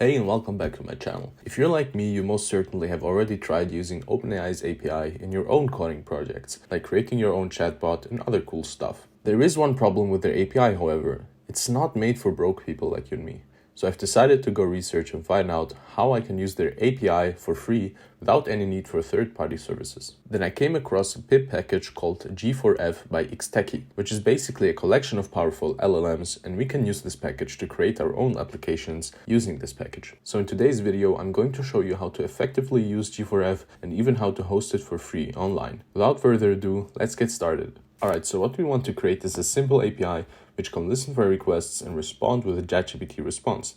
Hey and welcome back to my channel. If you're like me, you most certainly have already tried using OpenAI's API in your own coding projects, like creating your own chatbot and other cool stuff. There is one problem with their API, however. It's not made for broke people like you and me. So I've decided to go research and find out how I can use their API for free without any need for third-party services. Then I came across a pip package called G4F by Xteki, which is basically a collection of powerful LLMs, and we can use this package to create our own applications using this package. So in today's video, I'm going to show you how to effectively use G4F and even how to host it for free online. Without further ado, let's get started. Alright, so what we want to create is a simple API which can listen for requests and respond with a ChatGPT response.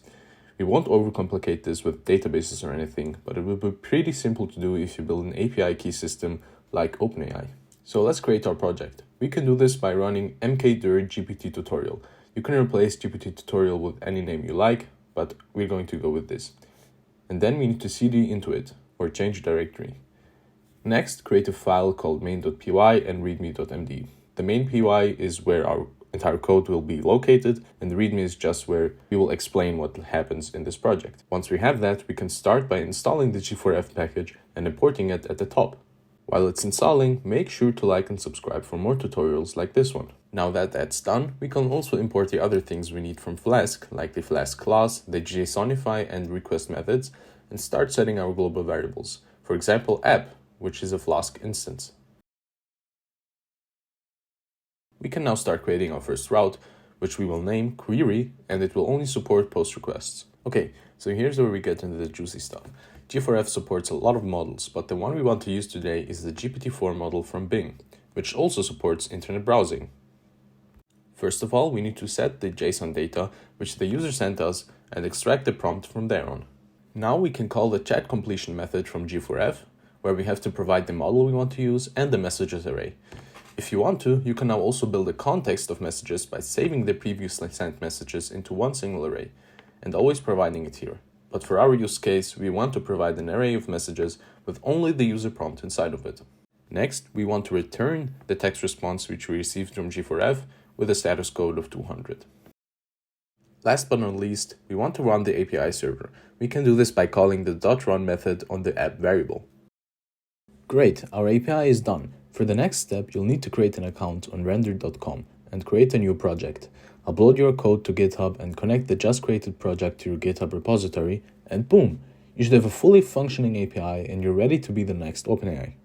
We won't overcomplicate this with databases or anything, but it will be pretty simple to do if you build an API key system like OpenAI. So let's create our project. We can do this by running mkdir GPT tutorial. You can replace GPT tutorial with any name you like, but we're going to go with this. And then we need to cd into it, or change directory. Next, create a file called main.py and readme.md. The main py is where our entire code will be located, and the readme is just where we will explain what happens in this project. Once we have that, we can start by installing the G4F package and importing it at the top. While it's installing, make sure to like and subscribe for more tutorials like this one. Now that that's done, we can also import the other things we need from Flask, like the Flask class, the JSONify and request methods, and start setting our global variables. For example, app, which is a Flask instance. We can now start creating our first route, which we will name query, and it will only support post requests. Okay, so here's where we get into the juicy stuff. G4F supports a lot of models, but the one we want to use today is the GPT-4 model from Bing, which also supports internet browsing. First of all, we need to set the JSON data, which the user sent us, and extract the prompt from there on. Now we can call the chat completion method from G4F, where we have to provide the model we want to use and the messages array. If you want to, you can now also build a context of messages by saving the previously sent messages into one single array, and always providing it here. But for our use case, we want to provide an array of messages with only the user prompt inside of it. Next, we want to return the text response which we received from G4F with a status code of 200. Last but not least, we want to run the API server. We can do this by calling the .run method on the app variable. Great, our API is done. For the next step, you'll need to create an account on render.com and create a new project. Upload your code to GitHub and connect the just created project to your GitHub repository, and boom! You should have a fully functioning API and you're ready to be the next OpenAI.